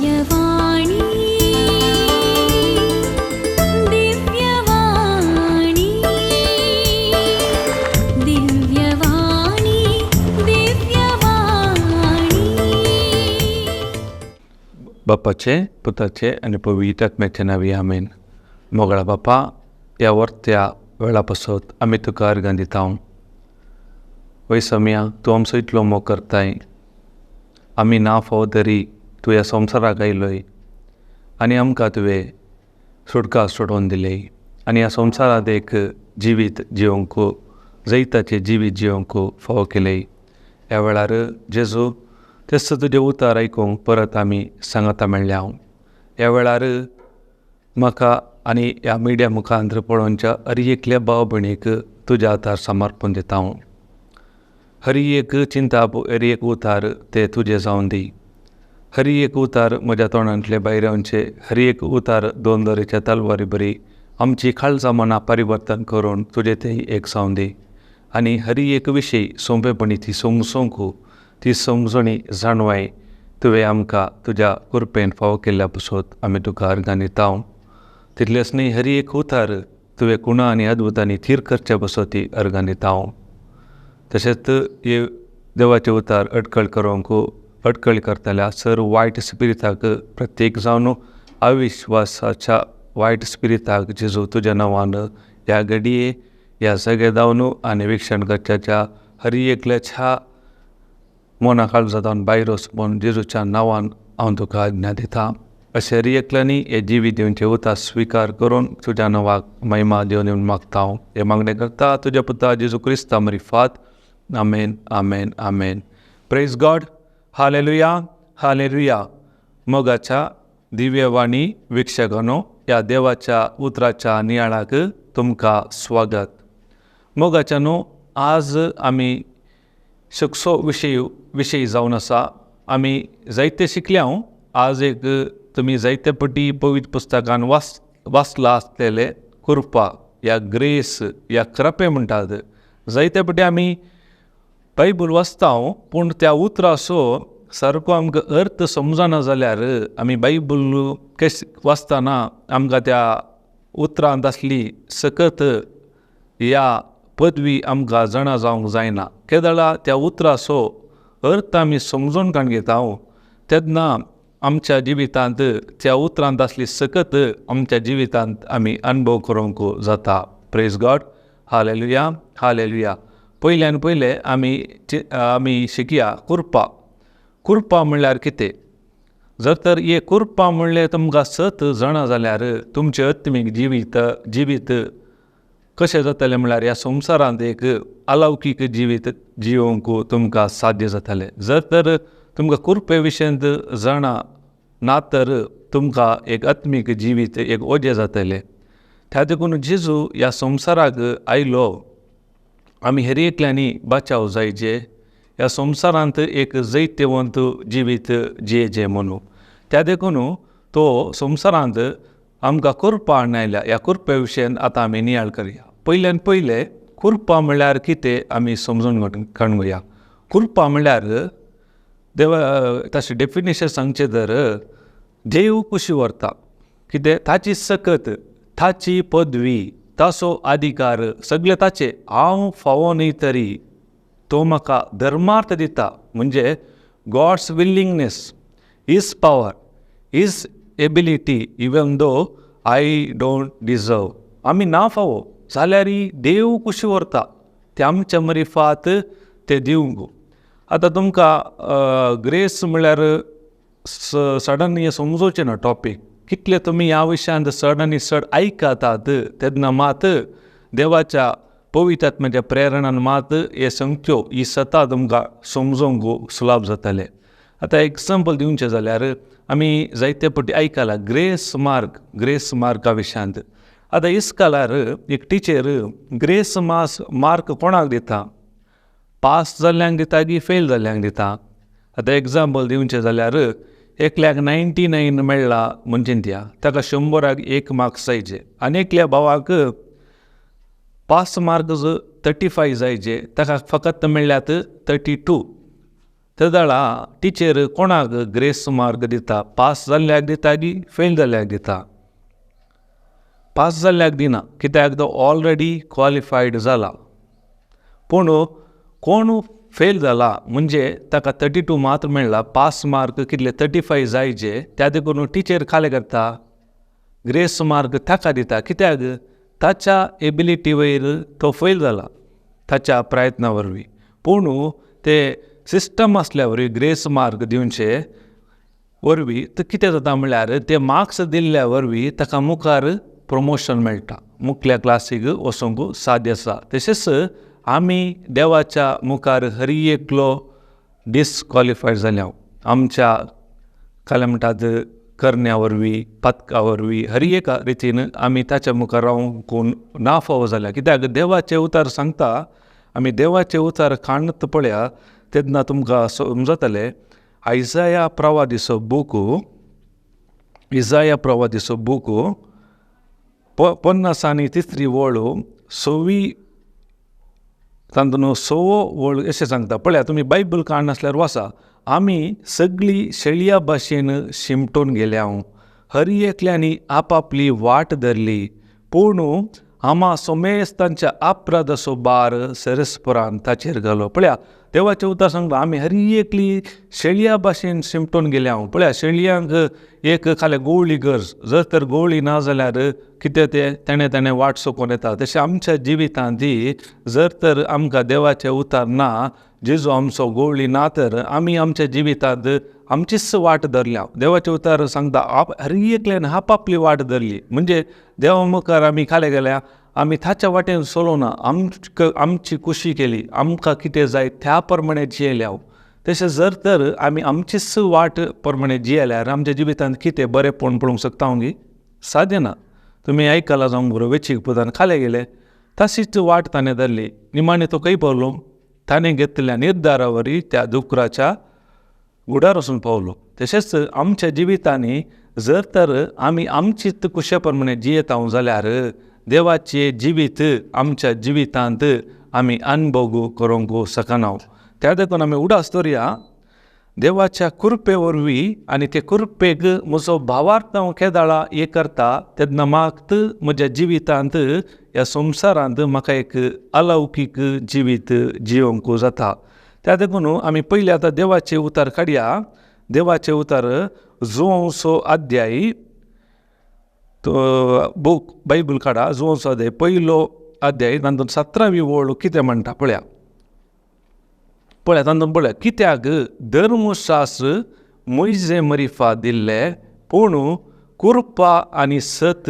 दिव्यवाणी दिव्यवाणी दिव्यवाणी दिव्यवाणी. बापाचे पुताचे आणि पवित्र आत्म्याचे नावी आमेन. मोगळा बापा, ह्या वर्त्या वेळापासून आमी तुका अर्घां दिता. वैसम्या तूं आमचो इतलो मोग करताय. आमी ना फावो तरी तूं ह्या संवसाराक आयलोय आनी आमकां तुवें सुटका सोडोवन दिली आनी ह्या संवसारांत एक जिवीत जिवंक जैताचें जिवीत जिवंक फावो केलें. ह्या वेळार जेजू तेच तुजें उतार आयकूंक परत आमी सांगाता मेळ्ळ्या. ह्या वेळार म्हाका आनी ह्या मिडिया मुखांत्र पळोवनच्या हर एकल्या भाव भयणीक तुज्या हातार समर्पण दिता. हर एक चिंता हर एक उतार ते तुजें जावन दी. हर एक उतार म्हज्या तोंडांतले भायर येवचे. हर एक उतार दोंदरेच्या तलवारी बरी आमची काळजां मनां परिवर्तन करून तुजें तें एक जावन दी. आनी हर एक विशय सोंपेपणी ती समजूंक ती समजणी जाणवाय तुवें आमकां तुज्या कृपेन फावो केल्ल्या पासून आमी तुका अर्घां दिता. तितलेंच न्ही, हर एक उतार तुवें गुणां आनी अद्भुतांनी थीर करच्या पासून ती अर्घां दिता. तशेंच हे देवाचे उतार अडखळ करूंक अडखळ करतल्या सर वायट स्पिरिताक प्रत्येक जावन अविश्वासाच्या वायट स्पिरिताक जेजू तुज्या नांवान ह्या घडये ह्या सगळे जावन आनी विक्षण करच्याच्या हर एकल्याच्या मना काळजांतल्यान भायर वचून जेजूच्या नांवान हांव तुका आज्ञा दिता. अशें हर एकल्यांनी हे जिवीत दिवचे उतार स्विकार करून तुज्या नांवाक महिमा देवन येवन मागता. हे मागणें करता तुज्या पुता जेजू क्रिस्ता मरिफात. आमेन आमेन आमेन. Praise God. हालेलुया हालेलुया. मोगाच्या दिव्यवाणी वीक्षकांनो, ह्या देवाच्या उतराच्या नियाळाक तुमकां स्वागत. मोगाच्यानो, आज आमी शिक्षो विशय जावन आसा. आमी जायते शिकल्या. आज एक तुमी जायते पटी पवित्र पुस्तकान वाचला आसलेले कृपा या ग्रेस या कृपे म्हणटात. जायते पटी आमी बायबल वाचता, पूण त्या उतराचो सारको आमकां अर्थ समजना जाल्यार आमी बायबल वाचतना आमकां त्या उतरांत आसली सकत ह्या पदवी आमकां जाणा जावंक जायना. केदळा त्या उतराचो अर्थ आमी समजून काण घेता तेन्ना आमच्या जिवितांत त्या उतरांत आसली सकत आमच्या जिवितांत आमी अनुभव करूंक जाता. Praise God. हालेलुया हालेलुया. पयल्यान पयलें आमी शिकया कृपा. कृपा म्हणल्यार कितें? जर तर हे कृपा म्हणलें तुमकां सत जाणा जाल्यार तुमचें आत्मीक जिवीत कशें जातलें म्हणल्यार ह्या संवसारांत एक अलौकीक जिवीत जिवंक तुमकां साध्य जातलें. जर तर तुमकां कृपे विशयंत जाणा ना तर तुमकां एक आत्मीक जिवीत एक ओजें जातलें. त्या देखून जेजू ह्या संवसाराक आयलो आमी हर एकल्यांनी बाचाव जायचे. ह्या संवसारांत एक जैत्यवंत जिवीत जियेचें म्हणून. त्या देखून तो संवसारांत आमकां कृपा हाडून आयल्या. ह्या कृपे विशयन आतां आमी नियाळ करया. पयल्यान पयलें कृपा म्हणल्यार कितें आमी समजून काणुया. कृपा म्हणल्यार देवा ताचें डेफिनेशन सांगचें तर देव कुशी व्हरता. कितें? ताची सकत, ताची पदवी, ताचो अधिकार सगळें ताचें. हांव फावो न्ही तरी तो म्हाका धर्मार्थ दिता. म्हणजे God's willingness, his power, his ability even though I don't deserve. आमी ना फावो जाल्यारय देव कुशी व्हरता ते आमच्या मरिफात ते दिवंक. आतां तुमकां ग्रेस म्हणल्यार सडन हें समजोवचें ना टॉपीक. कितले तुमी ह्या विशयांत चड आयकतात तेन्ना मात देवाच्या पवित्र आत्म्याच्या प्रेरणान मात हे संगत्यो ही सता तुमकां समजोवंक सुलभ जातलें. आतां एग्जाम्पल दिवचें जाल्यार आमी जायते पटी आयकलां ग्रेस मार्का विशयांत. आतां इस्कालार एक टिचर ग्रेस मार्क कोणाक दिता? पास जाल्ल्यांक दिता की फेल जाल्ल्यांक दिता? आतां एग्जाम्पल दिवचें जाल्यार एकल्याक 99 मेळ्ळा म्हणजे दिया, ताका 100राक 1 मार्क्स जायचे. आनी एकल्या भावाक पास मार्क्स 35 जायचे, ताका फकत मेळ्ळ्यात 32. तेदळा टिचर कोणाक ग्रेस मार्क दिता, पास जाल्ल्याक दिता की फेल जाल्ल्याक दिता. पास जाल्ल्याक दिना, कित्याक तो ऑलरेडी क्वॉलिफायड जाला. पूण कोण फेल जाला म्हणजे ताका 32 मात्र मेळ्ळा, पास मार्क कितले 35 जायचे, त्या देखून टिचर खाले करता ग्रेस मार्क ताका दिता. कित्याक ताच्या एबिलिटी वयर तो फेल जाला ताच्या प्रयत्ना वरवीं. पूण ते सिस्टम आसल्या वरवीं ग्रेस मार्क दिवचे वरवीं तर कितें जाता म्हळ्यार ते मार्क्स दिल्ल्या वरवीं ताका मुखार प्रमोशन मेळटा, मुखल्या क्लासीक वचूंक साध्य आसा. तशेंच आमी देवाच्या मुखार हरी एकलो डिस्क्वॉलिफायड जाल्या आमच्या काय म्हणटात करण्या वरवीं, पथका वरवीं, हरी एका रितीन आमी ताच्या मुखार रावूंक ना फावो जाल्या. कित्याक देवाचे उतार सांगता, आमी देवाचे उतार काणत पळया तेन्ना तुमकां समजतलें. इसाया प्रवादीचो बूक 53 वळ 6 तांतून 6 वळ अशें सांगता. पळया तुमी बायबल काण नासल्यार वाचा. आमी सगळीं शेळया भाशेन शिमटून गेल्या, हरी एकल्यांनी आपापली वाट धरली, पूण आमा सोमेस्तांच्या अपराधाचो बार सरस्परान ताचेर घालो. पळया देवाचे उतार सांगता आमी हरी एकली शेळया भाशेन शिमटून गेल्या. पळया शेळयांक एक खाले गोवळी गरज, जर तर गोवळी ना जाल्यार कितें ते तेणें वाट सोकोन येता. तशें आमच्या जिवितांत जर तर आमकां देवाचे उतार ना, जेजू आमचो गोवळी ना, तर आमी आमच्या जिवितांत आमचीच वाट धरल्या. देवाचे उतार सांगता हरी एकल्यान आपापली वाट धरली, म्हणजे देवा मुखार आमी खाले गेल्या, आमी ताच्या वाटेन चलो ना, आमची खुशी केली, आमकां कितें जाय त्या प्रमाणे जियेल्या. तशें जर तर आमी आमचीच वाट प्रमाणे जियेल्यार आमच्या जिवितांत कितें बरेंपण पळोवंक शकता हांव साध्य ना. तुमी आयकलां जावंक बरो वेचीक पुतान खाले गेले, तशीच वाट ताणें धरली, निमाणें तो खंय पावलो, ताणें घेतलेल्या निर्धारा वरवीं त्या दुकराच्या गुडार वचून पावलो. तशेंच आमच्या जिवितांनी जर तर आमी आमचीच कुशे प्रमाणे जियेता जाल्यार देवाचे जिवीत आमच्या जिवितांत आमी अनुभव करूंक शकना. त्या देखून आमी उडास दवरया देवाच्या कृपे वरवीं, आनी ते कृपेक म्हजो भावार्थ हांव केदाळा हे करता तेन्ना म्हाका म्हज्या जिवितांत ह्या संवसारांत म्हाका एक अलौकीक जिवीत जियोंक जाता. त्या देखून आमी पयलीं आतां देवाचे उतार काडया. देवाचे उतार 14 अध्याय तो बूक बायबल काडा. 14 अध्याय 1 अध्याय तातूंत 17वी वळ कितें म्हणटा पळया. तातूंत पळया, कित्याक धर्मशास्त्र मोइजे मरिफा दिल्ले, पूण कृपा आनी सत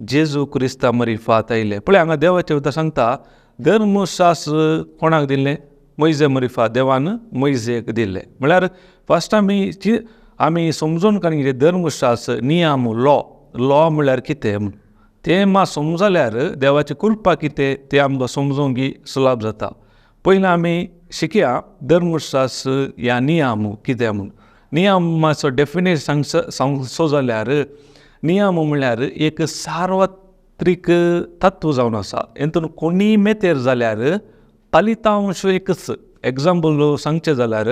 जेजू क्रिस्ता मरिफात आयले. पळय हांगा देवाचे उतार सांगता धर्मशास्त्र कोणाक दिल्लें? मोइजे मरिफा देवान मोइजेक दिल्लें. म्हळ्यार फस्ट आमी समजून काडूंक धर्मशास्त्र नियम लॉ म्हळ्यार कितें तें समजल्यार देवाची कृपा कितें तें आमकां समजूंक सुलभ जाता. पयलीं आमी शिकया धर्मशास्त्र ह्या नियम कितें म्हूण. नियमाचो डेफिनेशन सांगचो जाल्यार नियम म्हळ्यार एक सार्वत्रीक तत्व जावन आसा. हेतून कोणीय मेतेर जाल्यार फलितांश एकच. एग्जाम्पल सांगचें जाल्यार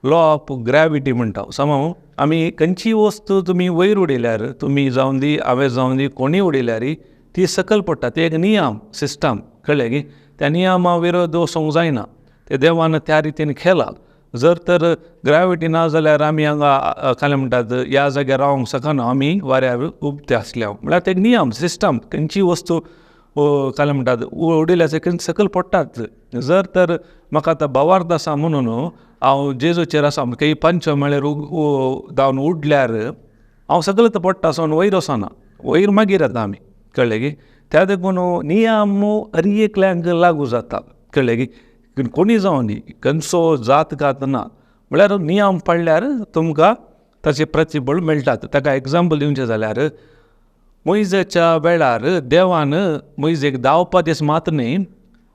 लॉ ऑफ ग्रॅविटी म्हणटा. समज आमी खंयची वस्तू तुमी वयर उडयल्यार, तुमी जावन दी हांवें जावन दी कोणीय उडयल्यार ती सकयल पडटा. ते एक नियम सिस्टम कळ्ळें की. त्या नियमा विरोध वचोंक जायना. ते देवान त्या रितीन केला. जर तर ग्रॅविटी ना जाल्यार आमी हांगा काय म्हणटात ह्या जाग्यार रावंक शकना, आमी वाऱ्यार उबते आसल्या. म्हळ्यार ते नियम सिस्टम खंयची वस्तू काय म्हणटात उडयल्यार सकयल पडटात. जर तर म्हाका आतां भावार्थ आसा म्हणून हांव जेजूचेर आसा, खंय पंच म्हळ्यार जावन उडल्यार हांव सकयल पडटा सोन वयर वचना, वयर मागीर येता आमी. कळ्ळें की. त्या देखून नियम हर एकल्यांक लागू जाता. कळ्ळें की. कोणी जावन दी खंयचो जात घात ना, म्हळ्यार नियम पडल्यार तुमकां ताचें प्रतिफळ मेळटात. ताका एग्जाम्पल दिवचें जाल्यार मोइजेच्या वेळार देवान मोइजेक 10 दीस मात्र न्ही,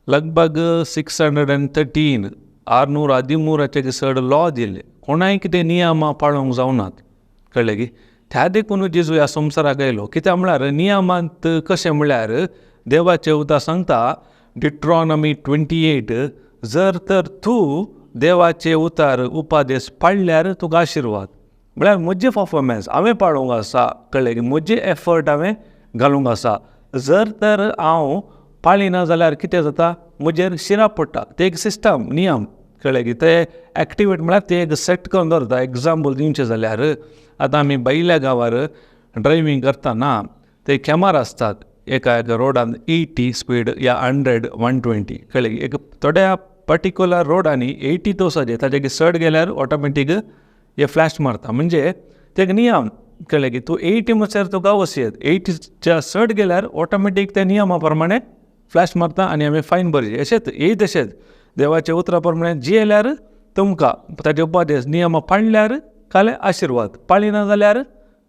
लगभग 613 613 चड लॉ दिले. कोणाय कितें नियमां पाळोवंक जावनात. कळ्ळें की. त्या देखून जेजू ह्या संवसाराक आयलो. कित्याक म्हळ्यार नियमांत कशें म्हळ्यार देवाचे उतार सांगता डिट्रॉनॉमी 28, जर तर तूं देवाचे उतार उपादेश पाळल्यार तुका आशिर्वाद. म्हळ्यार म्हजे परफॉर्मन्स हांवें पाळूंक आसा, कळ्ळें की म्हजे एफर्ट हांवें घालूंक आसा. जर तर हांव पाळिना जाल्यार कितें जाता, म्हजेर शिराप पडटा. ते एक सिस्टम, नियम, कळ्ळें की ते एक्टिवेट म्हळ्यार ते एक सेट करून दवरता. एग्जाम्पल दिवचें जाल्यार आतां आमी भायल्या गांवार ड्रायवींग करतना ते कॅमेरा आसतात एका रोडान 80 स्पीड या 100 120, कळ्ळें की एक थोड्या पर्टिक्युलर रोडांनी 80 तो वचचे, ताचे चड गेल्यार ऑटोमॅटीक हे फ्लॅश मारता. म्हणजे ते एक नियम, कळ्ळें की तूं 80 म्हणसर तुका वचयत, 80च्या चड गेल्यार ऑटोमॅटीक त्या नियमा प्रमाणे फ्लॅश मारता आनी आमी फायन भरचे. अशेंच हे तशेंच देवाच्या उतरा प्रमाणे जियेल्यार तुमकां ताचे उपदेश नियम पाळल्यार काले आशिर्वाद, पाळिना जाल्यार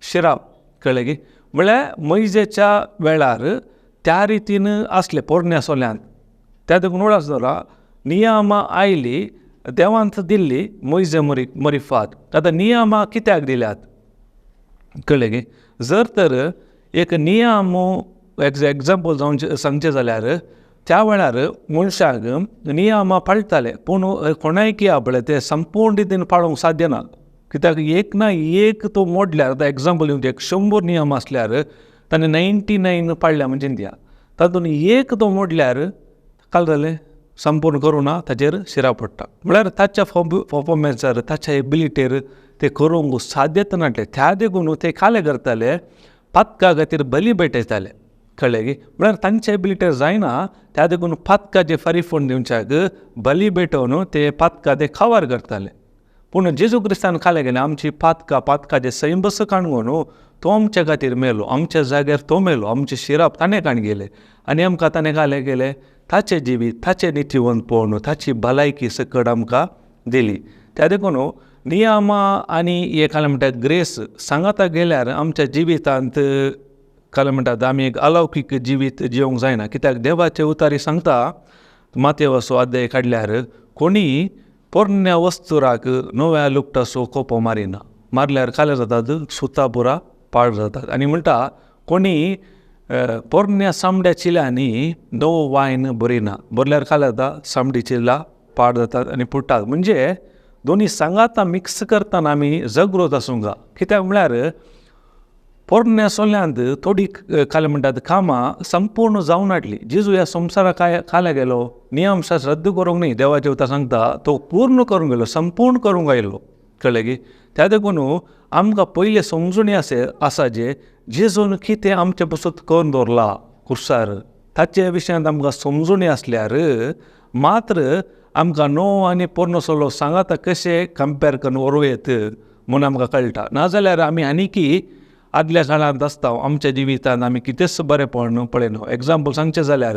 शिराप, कळ्ळें की. म्हळ्यार मैजेच्या वेळार त्या रितीन आसले पोरण्या सोल्यांत. त्या देखून उडास दवरा, नियमां आयली देवान दिल्ली मैजे मरिफात. आतां नियमां कित्याक दिल्यात, कळ्ळें की. जर तर एक नियम एग्जाम्पल जावं सांगचें जाल्यार त्या वेळार मनशाक नियमां पाळटाले, पूण कोणाय किया पळय ते संपूर्ण रितीन पाळूंक साध्य ना. कित्याक एक ना एक तो मोडल्यार, आतां एग्जाम्पल दिवचें, 100 नियम आसल्यार ताणें 99 पाळल्या म्हणजे दिया, तातूंत एक तो मोडल्यार काल जालें, संपूर्ण करूं ना, ताचेर शिरा पडटा. म्हळ्यार ताच्या परफॉर्मन्सार, ताच्या एबिलिटीर ते करूंक साध्यता नाटले. त्या देखून ते काले करताले, पातका खातीर बली भेटयताले, कळ्ळें की. म्हळ्यार तांच्या एबिलिटीर जायना, त्या देखून पातकाचे फारीफोण दिवच्याक बली भेटोवन ते पातका ते खावार करताले. पूण जेजू क्रिस्तान खाले गेले, आमची पातकाचे सैंबस काणगो न्हू, तो आमच्या खातीर मेलो, आमच्या जाग्यार तो मेलो, आमचे शिराप ताणें काण गेले आनी आमकां ताणें खाले गेले ताचे जिवीत, ताचे नितीवंतपण, ताची भलायकी सकट आमकां दिली. त्या देखून नियमां आनी हे काले म्हणटात ग्रेस सांगता गेल्यार आमच्या जिवितांत काले म्हणटात आमी एक अलौकीक जिवीत जिवंक जायना. कित्याक देवाचे उतारी सांगता, मातेवाचो अध्याय काडल्यार, कोणी पोरण्या वस्तुराक नव्या लुकटाचो कोपो मारिना, मारल्यार काले जातात, सुतां पुरा पाड जातात. आनी म्हणटा कोणी पोरण्या सामड्या चिल्यांनी नवो वायन भरिना, भरल्यार काले जाता, सामडी चिल्लां पाड जातात आनी पुट्टात. म्हणजे दोनी सांगाता मिक्स करतना आमी जगरोत आसूंक जाय. कित्याक म्हळ्यार पोरण्या सोल्यांत थोडी काले म्हणटात कामां संपूर्ण जावन हाडली. जेजू ह्या संवसाराक काले गेलो, नियमशास्त्र रद्द करूंक न्ही, देवाचे उतर सांगता तो पूर्ण करूंक गेलो, संपूर्ण करूंक आयलो, कळ्ळें की. त्या देखून आमकां पयले समजुणी आसा जे जेजून कितें आमचे पासून करून दवरला कुर्सार, ताचे विशयांत आमकां समजुणी आसल्यार मात्र आमकां णव आनी पोरनो सोलो सांगाता कशें कंपेर करून वरोयत म्हूण आमकां कळटा. नाजाल्यार आमी आनीकी आदल्या काळांत आसता आमच्या जिवितांत आमी कितेंच बरेंपण पळयना. एग्जाम्पल सांगचें जाल्यार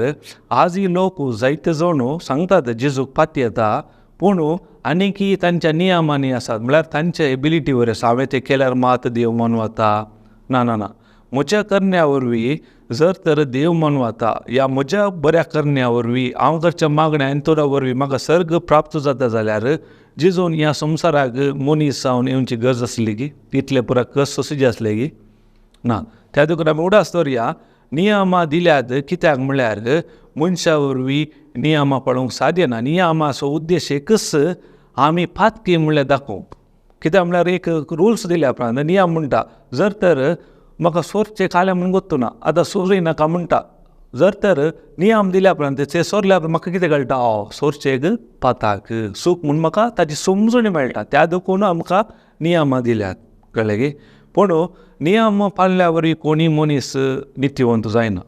आजय लोक जायते जाण सांगतात जेजूक पाती येता, पूण आनीकी तांच्या नियमांनी आसात, म्हळ्यार तांच्या एबिलिटी वयर आसा. हांवें तें केल्यार मात देव मनवता, ना ना ना, म्हज्या करण्या वरवीं जर तर देव मनवता, या म्हज्या बऱ्या करण्या वरवीं हांव करच्या मागण्या अंतरा वरवीं म्हाका सर्ग प्राप्त जाता जाल्यार जेजून ह्या संवसाराक मनीस जावन येवची गरज आसली की, इतले पुरा कस सोंसुचे आसले की ना. त्या देखून आमी उडास दवरया, नियमां दिल्यात कित्याक म्हळ्यार मनशा वरवीं नियमां पळोवंक साध्य ना. नियमाचो उद्देश एकच, आमी पातकी म्हणल्यार दाखोवप. कित्याक म्हळ्यार एक रुल्स दिल्या उपरांत नियम म्हणटा, जर तर म्हाका सोरचें खालें म्हणून गोत्तू ना, आतां सोरूय नाका म्हणटा, जर तर नियम दिल्या उपरांत ते सोरल्या उपरांत म्हाका कितें कळटा, सोरचेक पाताक सूख म्हूण म्हाका ताची समजुणी मेळटा. त्या देखून आमकां नियमां दिल्यात, कळ्ळें की. पूण नियम पाळल्या वरवीं कोणी मनीस नितीवंत जायना.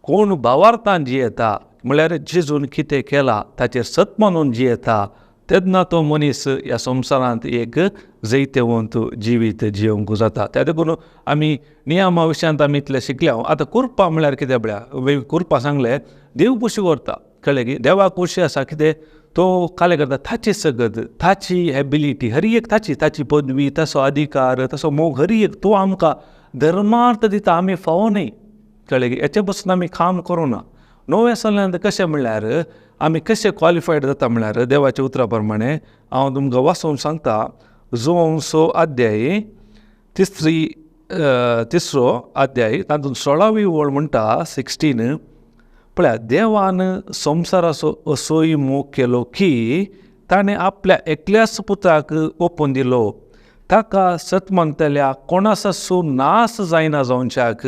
कोण भावार्थान जियेता, म्हळ्यार जेजून कितें केलां ताचेर सत मानून जियेता, तेन्ना तो मनीस ह्या संवसारांत एक जैतेवंत जिवीत जिवंक जाता. त्या देखून आमी नियमा विशयांत आमी इतलें शिकल्या. आतां कुरपा म्हळ्यार कितें म्हळ्यार कुरपा सांगलें देव खुशी करता, कळ्ळें की. देवाक खुशी आसा कितें, तो काले करता ताची सगत, ताची एबिलिटी हर एक, ताची पदवी, ताचो अधिकार, ताचो मोग हर एक तो आमकां धर्मार्थ दिता. आमी फावो न्ही, कळ्ळें की. हेचे पासून आमी काम करूं ना. नव्या सोल्यांत कशें म्हळ्यार आमी कशें क्वॉलिफायड जाता म्हळ्यार देवाच्या उतरा प्रमाणे हांव तुमकां वाचून सांगता. जोंसो अध्याय 3 अध्याय तातूंत 16वी ओळ म्हणटा 16, पळया, देवान संवसाराचो असोय मोग केलो की ताणें आपल्या एकल्याच पुताक ओपून दिलो, ताका सतमंतल्या कोणासू नास जायना जावच्याक,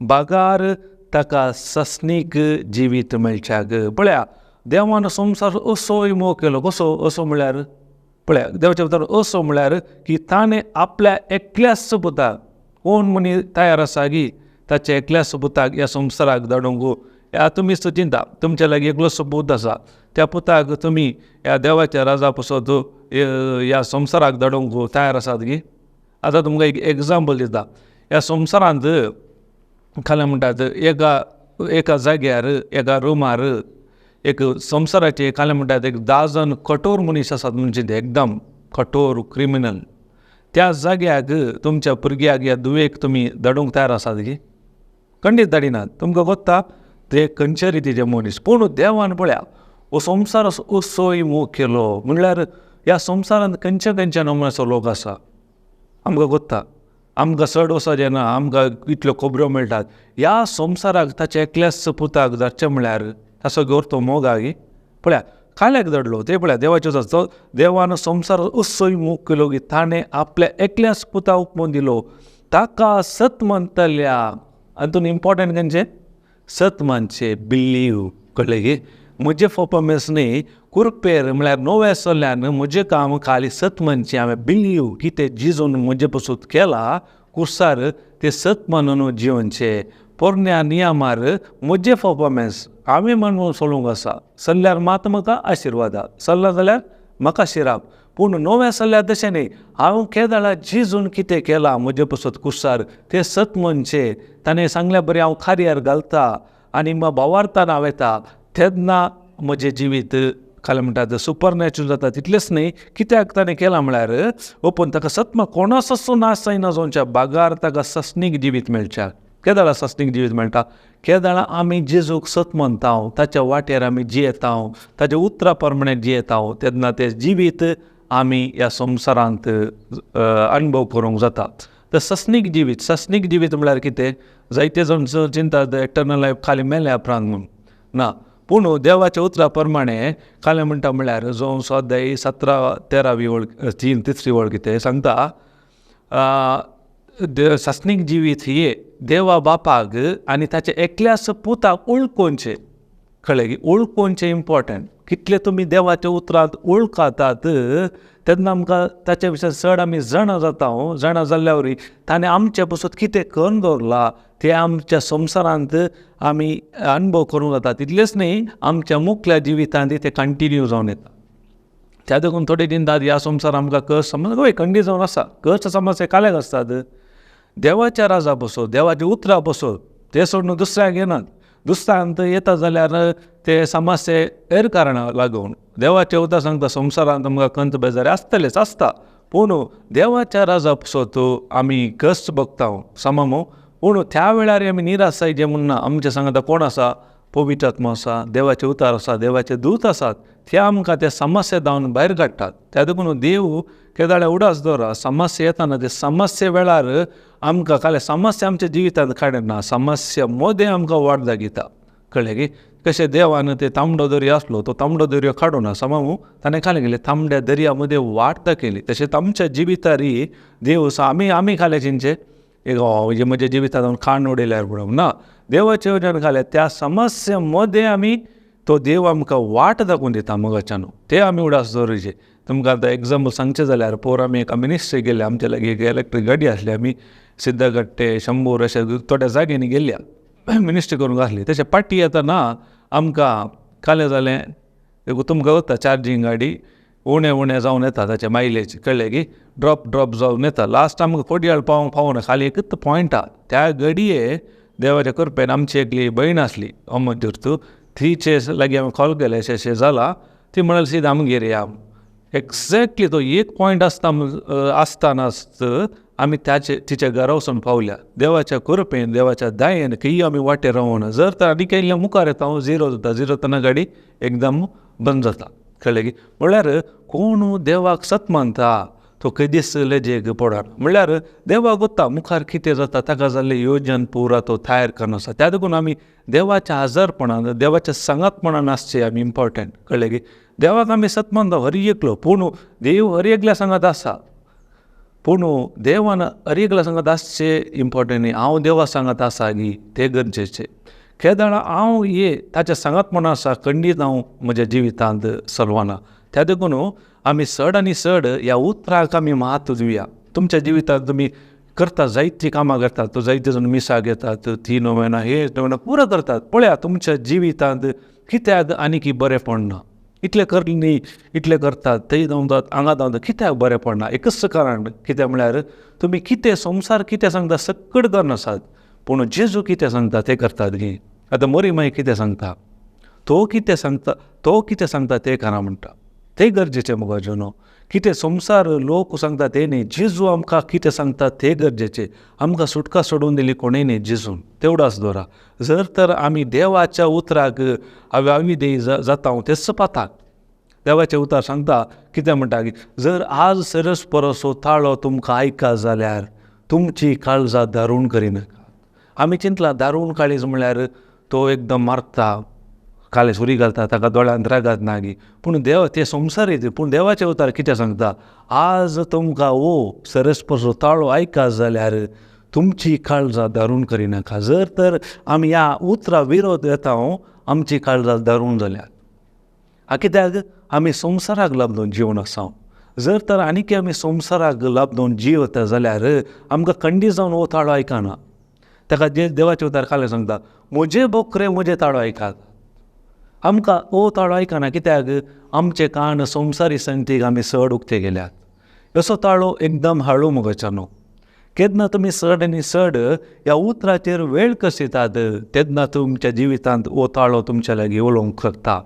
बागार ताका सस्नीक जिवीत मेळच्याक. पळया, देवान संवसार असो मोग केलो. कसो असो म्हळ्यार पळया, देवाच्या भितर असो म्हळ्यार की ताणें आपल्या एकल्याच पुताक, कोण मनीस तयार आसा की ताच्या एकल्याच पुताक ह्या संवसाराक धाडूंक. तुमी चिंता, तुमच्या लागीं एकलोसो पूत आसा, त्या पुताक तुमी ह्या देवाच्या राजा पसत ह्या संवसाराक धाडूंक तयार आसात की. आतां तुमकां एक एग्जाम्पल दिता. ह्या संवसारांत खाला म्हणटात एका जाग्यार, एका रुमार एक संवसाराचे खाला म्हणटात एक 10 जण कठोर मनीस आसात, म्हणजे ते एकदम कठोर क्रिमिनल. त्या जाग्याक तुमच्या भुरग्याक या दुवेक तुमी धाडूंक तयार आसात की. खंडीत धाडिनात. तुमकां कोत्ता ते खंयचे रितीचे मनीस. पूण देवान पळया हो संवसार असोय मोग केलो म्हणल्यार ह्या संवसारांत खंयच्या खंयच्या नमुन्याचो लोक आसा आमकां कोत्ता. आमकां चड वचत जेन्ना आमकां इतल्यो खबरो मेळटात, ह्या संवसाराक ताच्या एकल्याच पुताक धाडचें म्हळ्यार ताचो गोरतो मोग आहा की. पळया, काल्याक धाडलो ते पळया देवाचो. देवान संवसार असोय मोग केलो की ताणें आपल्या एकल्याच पुताक ओपून दिलो, ताका सतमंतल्या. हातून इम्पॉर्टंट खंयचें सतमानचे बिलीव. कळ्ळें की. म्हजे परफॉर्मन्स न्ही, कुरपेर म्हळ्यार नव्या चल्ल्यान म्हजें काम खाली सतमानचें हांवें बिलीव की ते जिजून म्हजे पसून केला कुर्सार ते सत मानून जिवनचे. पोरण्या नियमार म्हजे परफॉर्मन्स हांवें मानून चलोवंक आसा. चल्ल्यार मात म्हाका आशिर्वादा, चल्ला जाल्यार म्हाका शिराप. पूण नव्या चल्ल्यार तशें न्ही. हांव केदाळा जिजून कितें केलां म्हजे पसून कुर्सार ते सत मनचे. ताणें सांगल्या बरें हांव खारयार घालता आनी भावार्थान हांव येता, तेन्ना म्हजें जिवीत खाला म्हणटात सुपर नॅचरल जाता. तितलेंच न्ही, कित्याक ताणें केलां म्हळ्यार ओपून ताका सत्मा कोणाचो नाश जायना जावच्या, बागार ताका सस्नीक जिवीत मेळच्या. केदाळा सस्नीक जिवीत मेळटा. केदाळा आमी जेजूक सत म्हणटाव, ताच्या वाटेर आमी जियेताव, ताच्या उतरा प्रमाणे जियेताव, तेन्ना तें जिवीत आमी ह्या संवसारांत अनुभव करूंक जाता. तर सस्नीक जिवीत म्हळ्यार कितें. जायते जाण चिंतात एटर्नल लायफ खाली मेल्या उपरांत म्हणून. ना, पूण देवाच्या उतरा प्रमाणे खालें म्हणटा म्हळ्यार जो अध्याय 17-13 वळ 3 वळ कितें सांगता, सस्नीक जिवीत ही देवा बापाक आनी ताच्या एकल्याच पुताक वळखोवचें. कळ्ळें की. वळखोवचें इम्पॉर्टंट. कितले तुमी देवाच्या उतरांत वळखातात तेन्ना आमकां ताचे विशीं चड आमी जाणा जाता. जाणा जाल्ल्या वरी ताणें आमचे पसून कितें करून दवरलां तें आमच्या संवसारांत आमी अनुभव करूंक जाता. तितलेंच न्ही, आमच्या मुखल्या जिवितांत तें कंटिन्यू जावन येता. त्या देखून थोडे चिंतात ह्या संवसार आमकां कस समज वय खंडी जावन आसा. कस समस्या काल्याक आसतात. देवाच्या राजा बसो, देवाच्या उतरा बसो, ते सोडून दुसऱ्याक येनात. दुसऱ्यांत येता जाल्यार ते समस्ये हेर कारणां लागून. देवाचें उतर सांगता संवसारांत आमकां कंत बेजारी आसतलेच आसता, पूण देवाच्या राजा पसत आमी कश्ट भोगता सममो. पूण त्या वेळार आमी निराशाय जे म्हणना. आमचे सांगता कोण आसा, पवित्र आत्मा आसा, देवाचे उतार आसा, देवाचे दूत आसात, ते आमकां ते समस्या धांवन भायर काडटात. त्या देखून देव केदाळे उडास दवरा. समस्या येताना ते समस्ये वेळार आमकां खाली समस्या आमच्या जिवितांत काडना, समस्या मोदें आमकां वाट दाखयता. कळ्ळें की. कशें देवान ते तांबडो दर्या आसलो, तो तांबडो दर्या काडूना सममू ताणें खालें गेलें तांबड्या दर्या मदें वाट दाखयली. तशेंच आमच्या जिवितारी देव आमी खाले चिंचे एक म्हणजे म्हज्या जिवितांत हांव खाण उडयल्यार पळोवंक ना. देवाचे वचन खाले त्या समस्या मदें आमी तो देव आमकां वाट दाखोवन दिता मोगाच्यान. ते आमी उडास दवरचें. तुमकां आतां एग्जाम्पल सांगचें जाल्यार पोर आमी एका मिनिस्ट्री गेले. आमचे लागीं एक इलेक्ट्रीक गाडी आसली. आमी सिद्धगट्टे, शंभूर अशे थोड्या जाग्यांनी गेल्ल्या मिनिस्ट्री करूंक आसली. तशें पाटी येतना आमकां कालें जालें तुमकां वता चार्जींग गाडी उणें जावन येता ताचें मायलेज. कळ्ळें की. ड्रॉप जावन येता. लास्ट आमकां कोडयाळ पावोंक पावना. खाली एकच पॉयंट आहा. त्या गाडये देवाच्या कृपेन आमची एकली भयण आसली अमतीर्थू. थीचे लागीं हांवें कॉल केलें अशें जालां. ती म्हणल्यार सीद आमगेर या. एक्झॅक्टली तो एक पॉयंट आसतानाच आमी तिच्या घरा वचून पावल्या. देवाच्या कृपेन, देवाच्या दयेन खंय आमी वाटेर रावना. जर तर आनी केल्ल्या मुखार येता झिरो जाता. झिरो तेन्ना गाडी एकदम बंद जाता. कळ्ळें की. म्हळ्यार कोण देवाक सत मानता तो कधीच लेजेक पडना. म्हणल्यार देवाक वता मुखार कितें जाता ताका जाल्लें योजन पुरा तो तयार करना आसा. त्या देखून आमी देवाच्या हजरपणान देवाच्या संगातपणान आसचें आमी इम्पॉर्टंट. कळ्ळें की देवाक आमी सतमानता हर एकलो, पूण देव हर एकल्या सांगात आसा, पूण देवान हर एकल्या सांगात आसचें इम्पॉर्टंट न्ही. हांव देवा सांगात आसा गी तें गरजेचें. केदाळ हांव ताच्या सांगातपणान आसा खंडीत हांव म्हज्या जिवितांत चलवना. त्या देखून आमी चड आनी चड ह्या उतराक आमी म्हत्व दिवया. तुमच्या जिवितांत तुमी करतात, जायतीं कामां करतात, तो जायते जाण मिसा घेतात, 3 नोवेना हे नोवेना पुरो करतात. पळया तुमच्या जिवितांत कित्याक आनीक बरें पडना. इतलें करलें न्ही, इतलें करतात, थंय धांवतात, हांगा धांवतात, कित्याक बरें पडना. एकच कारण कित्याक म्हळ्यार तुमी कितें संवसार कितें सांगता सक्कड करनासात, पूण जेजू कितें सांगता तें करतात गी. आतां मरी मागीर कितें सांगता, तो कितें सांगता तें करा म्हणटा. तें गरजेचें मुगो न्हू. कितें संवसार लोक सांगता तें न्ही, जेजू आमकां कितें सांगता तें गरजेचें. आमकां सुटका सोडून दिली कोणें न्ही, जेजून. तेवढाच दवरा. जर तर आमी देवाच्या उतराक अविधेय जाता तेच पातात. देवाचें उतर सांगता कितें म्हणटा की जर आज सरस परसो ताळो तुमकां आयका जाल्यार तुमची काळजां दारूण करिनाका. आमी चिंतलां दारूण काळीज म्हळ्यार तो एकदम मारता, काले सुरी घालता, ताका दोळ्यांत रागात नागी. पूण देव ते संवसारीत. पूण देवाचें उतर कितें सांगता, आज तुमकां सरस परसो ताळो आयका जाल्यार तुमची काळजां दारूण करिनाका. जर तर आमी ह्या उतरा विरोध येता आमची काळजां दारूण जाल्यार कित्याक आमी संवसाराक लागून जिवन आसा. जर तर आनीक आमी संवसाराक लागून जिवता जाल्यार आमकां खंडी जावन हो ताळो आयकना. ताका जे देवाचें उतर काले सांगता, म्हजे बोकरे म्हजे ताळो आयकात. आमकां हो ताळो आयकना कित्याक आमचे कान संवसारी संगतीक आमी चड उक्ते गेल्यात. असो ताळो एकदम हाळू मुगोच्यानो. केन्ना तुमी चड आनी चड ह्या उतराचेर वेळ कसितात तेन्ना तुमच्या जिवितांत हो ताळो तुमच्या लागीं उलोवंक शकता.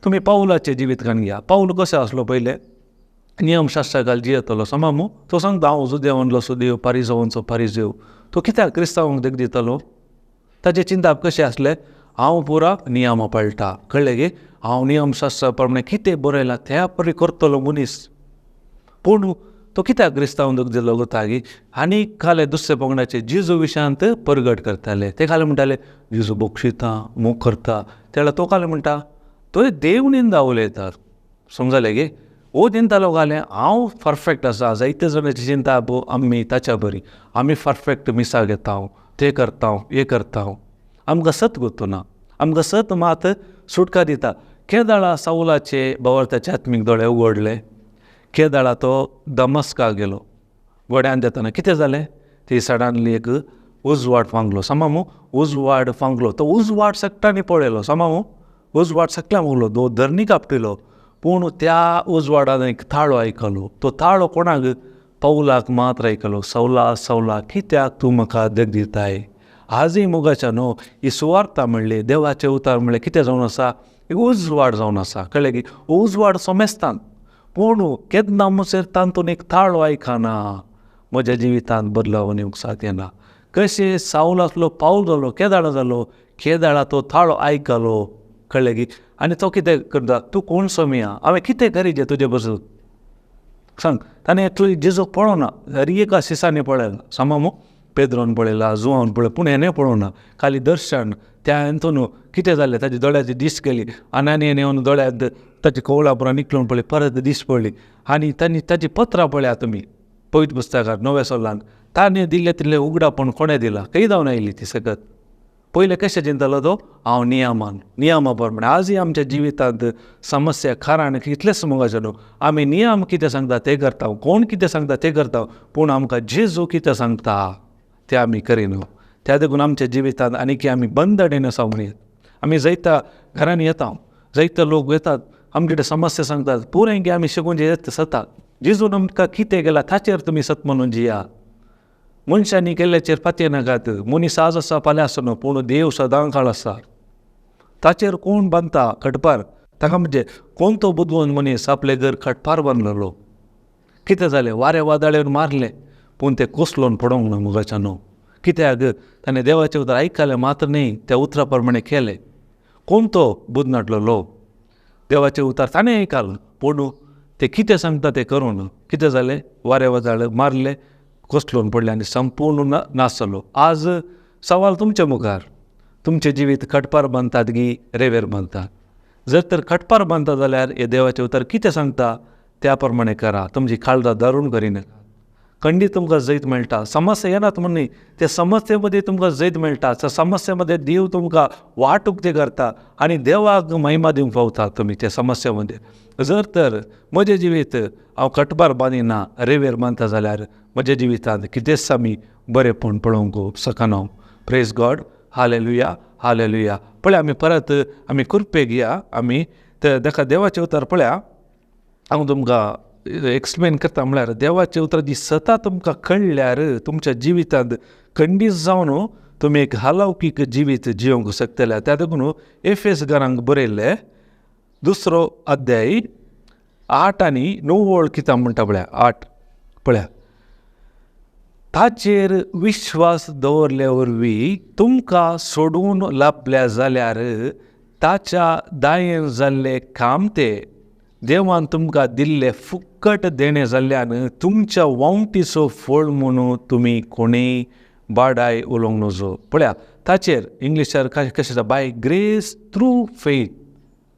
तुमी पावलाचें जिवीतकान घेया. पावल कसो आसलो पयले, नियमशास्त्राकाल जियेतालो समामू. तो सांगता हांव जुदेवांतलो सुदेव, पारिजांवांचो पारिजेव. तो कित्याक क्रिस्तांवांक देख दितालो, ताचें चिंतप कशें आसलें, हांव पुरा नियम पाळटा. कळ्ळें गे, हांव नियमशास्त्रा प्रमाणे कितें बरयलां त्या परी करतलो मनीस. पूण तो कित्याक क्रिस्तांव दूख दिलो गोतागी, आनी काले दुसरे पंगडाचे जेजू विशयांत परगट करताले. ते काले म्हणटाले जेजू बोक्षिता, मोग करता. तेन्ना तो काले म्हणटा तो देव निंदा उलयता. समजलें गे, हो चिंतालो घालें हांव परफेक्ट आसा. जायते जाणांची चिंता आमी ताच्या बरी, आमी परफेक्ट मिसा घेता, तें करता, हें करता. आमकां सत गुंतना, आमकां सत मात सुटका दिता. केदाळा सावलाचे बावरताचे आत्मीक दोळे उगडले. केदाळा तो दमस्काक गेलो. गोड्यान देताना कितें जालें, ती सडनली एक उजवाड फांगलो. समामू उजवाड फांगलो. तो उजवाड सकटांनी पळयलो. समामू उजवाड सकल्या मागलो, धरणी कापटिलो. पूण त्या उजवाडान एक ताळो आयकलो. तो ताळो कोणाक, पावलाक मात्र आयकलो. सवला सवला कित्याक तूं म्हाका देख दिताय. आजय मुगाच्या न्हू ही सुवार्ता म्हणली, देवाचें उतर म्हणलें कितें जावन आसा, एक उजवाड जावन आसा. कळ्ळें की उजवाड सोमेस्तान, पूण केन्ना मुसेर तातूंत एक ताळो आयकना. म्हज्या जिवितांत बदलाव येवंक साध्य. कशें सावल आसलो पावल जालो, केदाळा जालो. केदाळा तो ताळो आयकलो. कळ्ळें की आनी तो कितें करता, तूं कोण सोमिया, हांवें कितें करीचें तुजे बसून सांग. ताणें तुवें जेजूक पळोवना, हर एका शिसांनी पळयला. समामू पेद्रोन पळयला, जुवान पळय, पूण हेणें पळोवना, खाली दर्शन. त्या हातून कितें जालें, ताची दोळ्याची दिश्ट गेली. आनी येवन दोळ्यांत ताची कवळां पुरो निकळून पळय, परत दिश्ट पडली. आनी तांणी ताची पत्रां पळया तुमी पवित्र पुस्तकांत नव्या सोलांत. ताणें दिल्लें तितलें उगडापण कोणें दिलां, खंय जावन आयली ती सकत. पयलें कशें चिंतलो तो, हांव नियमा प्रमाणे. आजय आमच्या जिवितांत समस्या कारण कितलेंच मुगाचें न्हू, आमी नियम कितें सांगता तें करता, कोण कितें सांगता तें करता, पूण आमकां जेजू कितें सांगता तें आमी करिना. त्या देखून आमच्या जिवितांत आनीक आमी बंदडेन आसा म्हणत. आमी जायत्या घरांनी येता, जायते लोक येतात, आमचे कडेन समस्या सांगतात, पुरें की आमी शिकून जे सतात. जेजून आमकां कितें केलां ताचेर तुमी सत म्हणून जिया. मनशांनी केल्ल्याचेर फातीं नाकात. मनीस आज आसा फाल्यां आसना, पूण देव सदां काळ आसा. ताचेर कोण बांदता खटपार, ताका म्हणजे कोण तो बुदवून मनीस आपलें घर खटपार बांदलेलो. कितें जालें, वारें वादळेर मारलें, पूण तें कोसलोवन पडोंक ना मुगाच्या न्हू. कित्याक ताणें देवाचें उतर आयकलें मात्र न्ही, त्या उतरा प्रमाणे केलें. कोण तो बुदनाटलो लोक, देवाचें उतर ताणें आयकलां, पूण ते कितें सांगता ते करून कितें जालें वारें वजाळ मारले कोसळून पडले आनी संपूर्ण नाश जालो. आज सवाल तुमच्या मुखार, तुमचें जिवीत खटपार बांदतात की रेंवेर बांदतात? जर तर खटपार बांदता जाल्यार हे देवाचें उतर कितें सांगता त्या प्रमाणे करा. तुमची काळजां धरून करिनाका. खंडीत तुमकां जैत मेळटा. समस्या येनात म्हण न्ही, त्या समस्ये मदीं तुमकां जैत मेळटा. त्या समस्ये मदीं देव तुमकां वाट उक्ती करता आनी देवाक महिमा दिवंक पावता तुमी त्या समस्ये मदीं. जर तर म्हजें जिवीत हांव खटपार बांदिना रेंवेर बांदता जाल्यार म्हज्या जिवितांत कितेंच आमी बरेंपण पळोवंक शकना. Praise God. हालेलुया हालेलुया. पळय आमी परत आमी कुरपेक या. आमी ताका देवाचें उतर पळया. हांव तुमकां एक्सप्लेन करता. म्हळ्यार देवाचें उतर जी सता तुमकां कळ्ळ्यार तुमच्या जिवितांत खंडीत जावन तुमी एक हालौकीक जिवीत जियोंक शकतले. त्या देखून एफेसकारांक बरयल्ले 2 अध्याय 8 आनी 9 किताब म्हणटा पळया. 8 पळया. ताचेर विश्वास दवरले वरवीं तुमकां सोडून लाभल्या जाल्यार ताच्या दायेन जाल्लें काम तें देवान तुमकां दिल्लें फुकट देणें जाल्ल्यान तुमच्या वावणटीचो फळ म्हणून तुमी कोणेय बाडाय उलोवंक नजो. पळया ताचेर इंग्लिशार कशें आसा, बाय ग्रेस थ्रू फेथ.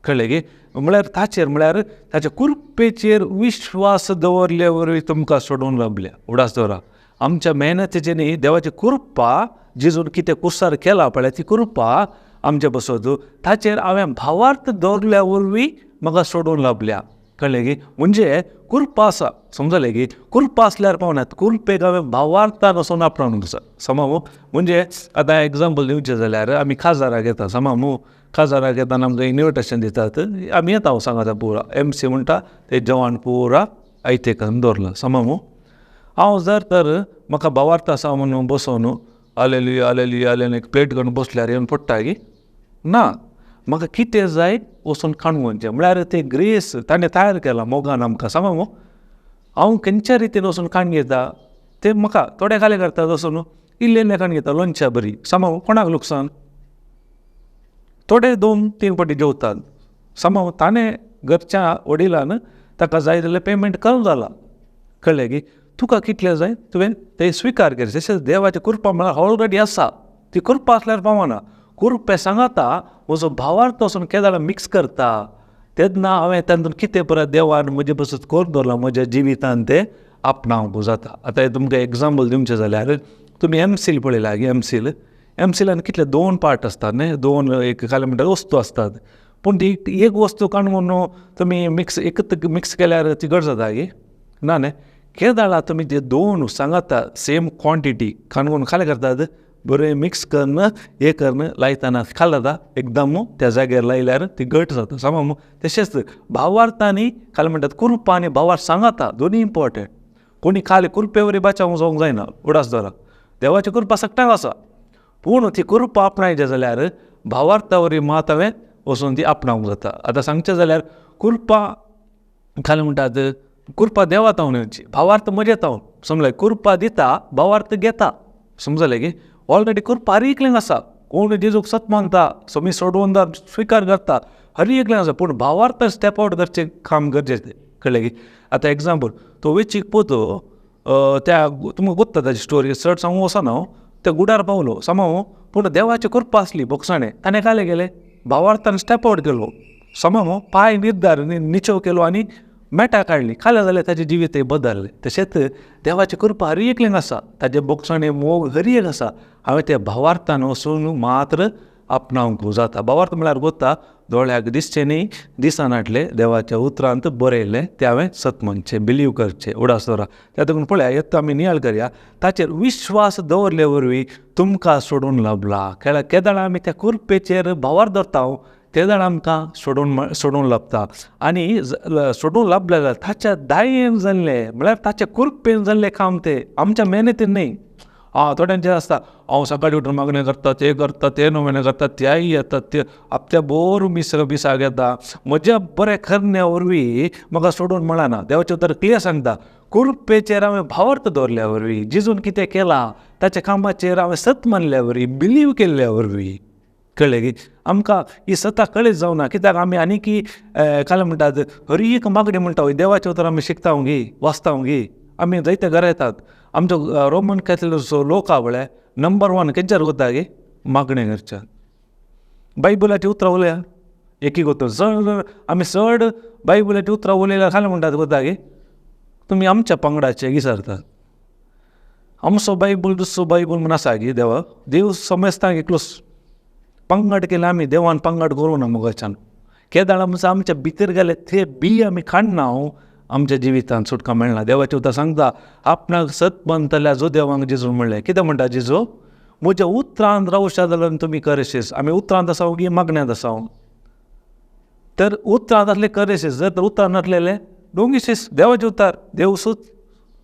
कळ्ळें गे. म्हळ्यार ताचेर म्हळ्यार ताच्या कुरपेचेर विश्वास दवरले वरवीं तुमकां सोडून लाभल्या. उडास दवरा. आमच्या मेहनतीचे न्ही, देवाची कृपा जिजून कितें कुसार केला पळय ती कृपा आमचे बसत ताचेर हांवें भावार्थ दवरल्या वरवीं म्हाका सोडून लाभल्या. कळ्ळें गे. म्हणजे कृपा आसा. समजलें गे. कृपा आसल्यार पावनात. कृपेक हांवें भावार्थान वचून आपणावंक जाय. समजू. म्हणजे आतां एग्जाम्पल दिवचें जाल्यार आमी काजाराक येता. समजू. काजाराक येताना आमकां इन्विटेशन दितात. आमी येता. हांव सांगाता पुरा MC म्हणटा ते जेवण पुरा आयतेकन दवरलां. समजू. हांव जर तर म्हाका भावार्थ आसा म्हणून बसोन हालेलुया हालेलुया हालेलुया एक प्लेट घेवन बसल्यार येवन पडटा गे ना. म्हाका कितें जाय वचून काणूंचे. म्हळ्यार ते ग्रेस ताणें तयार केला मोगान आमकां. समजू. हांव खंयच्या रितीन वचून काण घेता ते म्हाका थोडे काले करतात वचून इल्लें काण घेता लोणच्या बरी. समजू. कोणाक लुकसाण. थोडे 2-3 पाटी जेवतात. समजू. ताणें घरच्या वडिलान ताका जाय जाल्यार पेमेंट करून जाला. कळ्ळें की. तुका कितलें जाय तुवें तें स्विकार केलें. तशेंच देवाची कृपा म्हळ्यार ऑलरेडी आसा. ती कृपा आसल्यार पावना. कृपे सांगाता म्हजो भावार्थ वचून केदां मिक्स करता तेन्ना हांवें तातूंत कितें परत देवान म्हजे बसत करून दवरलां म्हज्या जिवितांत तें आपणावंक जाता. आतां तुमकां एग्जाम्पल दिवचें जाल्यार तुमी एमसील पळयला गे. एमसीलान कितले 2 पार्ट आसतात न्ही. 2 एक काले म्हणटा वस्तू आसतात. पूण ती एक वस्तू काणून तुमी एकच मिक्स केल्यार ती घट जाता गे ना न्ही. केदां तुमी ते 2 सांगाता सेम क्वॉन्टिटी काणून खाले करतात. बरें मिक्स करून हें करून लायतना खाल जाता एकदम त्या जाग्यार लायल्यार ती घट जाता. समज. तशेंच भावार्थांनी खाली म्हणटात कृपा आनी भावार्थ सांगाता दोनी इम्पॉर्टंट. कोणी खाली कृपे वरी बाचावंक जावंक जायना. उडास दवरा. देवाची कृपा सगळ्यांक आसा. पूण ती कृपा आपणायचें जाल्यार भावार्था वरी मात हांवें वचून ती आपणावंक जाता. आतां सांगचें जाल्यार कृपा खाली म्हणटात कृपा देवा तावन येवची. भावार्थ म्हजे तावन. समजलें. कृपा दिता भावार्थ घेता. समजलें गे. ऑलरेडी कृपा हर एकल्यांक आसा. कोण जेजूक सत मानता समी सोडून स्विकार करता हर एकल्यांक आसा. पूण भावार्थ स्टेप आउट करचें काम गरजेचें. कळ्ळें गे. आतां एग्जाम्पल तो वेचीक पोतो त्या तुमकां गोत्ता ताची स्टोरी चड सांगूं वचना हांव. त्या गुडार पावलो. समज. पूण देवाची कृपा आसली बोगसाणें. ताणें काले गेले भावार्थान स्टेप आउट केलो. समज. पांय निर्धार निचो केलो आनी मेटा काडली. खाले जाल्यार ताचें जिवीत बदललें. तशेंच देवाची कृपा हर एकल्यांक आसा. ताचे बोगसाणें मोग हर एक आसा. हांवें त्या भावार्थान वचून मात्र आपणावंक जाता. भावार्थ म्हळ्यार गोत्ता दोळ्याक दिसचें न्ही दिसनाटले देवाच्या उतरांत बरयलें तें हांवें सतमनचें बिलीव करचें. उडास दवरा. त्या देखून पळया येता आमी नियाळ करया. ताचेर विश्वास दवरले वरवीं तुमकां सोडून लाभला. केदां आमी त्या कृपेचेर भावार्थ धरता तेदां आमकां सोडून लाभता. आनी सोडून लाभले जाल्यार ताच्या दायेन जाल्लें म्हळ्यार ताच्या कृपेन जाल्लें काम तें आमच्या मेहनतीन न्ही. थोड्यांचें आसता हांव सकाळी उठून मागणें करता ते नोवेणें करता त्याय येतात ते आपल्या बोर मिसाक येता. म्हज्या बरें करण्या वरवीं म्हाका सोडून मेळना. देवाचें उतर क्लियर सांगता कृपेचेर हांवें भावार्थ दवरल्या वरवीं जिजून कितें केलां ताच्या कामाचेर हांवें सत मानल्या वरवीं बिलीव केल्ल्या वरवीं कळ्ळें की आमकां ही सता कळीत जावना कित्याक आमी आनी की काय म्हणटात हर एक मागणी म्हणटा वय देवाचे उतर आमी शिकता गी वाचता गी आमी जायते घरा येतात आमचो रोमन कॅथलिक लोक आवळे नंबर 1 खंयच्यार वता गे मागणे घरच्यान बायबलाची उतरां उलया एकी गोतो चड आमी चड बायबलाची उतरां उलयल्यार खाले म्हणटात वता गे तुमी आमच्या पंगडाचे विसरतात आमचो बायबल दुसरो बायबल म्हूण आसा गे देव समजता एकलोच पंगड केले आमी देवान पंगड करूं ना मोगाच्यान केदाळ म्हणटा आमच्या भितर गेले ते बी आमी काडना आमच्या जिवितांत सुटका मेळना देवाचें उतर सांगता आपणाक सत बनतल्या जो देवांक जेजू म्हणलें कितें म्हणटा जेजू म्हज्या उतरांत रावशा जाल्यार तुमी करेशीस आमी उतरांत आसा गी मागण्यांत आसा तर उतरांत आसले करेशीस जर तर उतरांत नासलेले डोंगिशीस देवाचें उतार देव सुत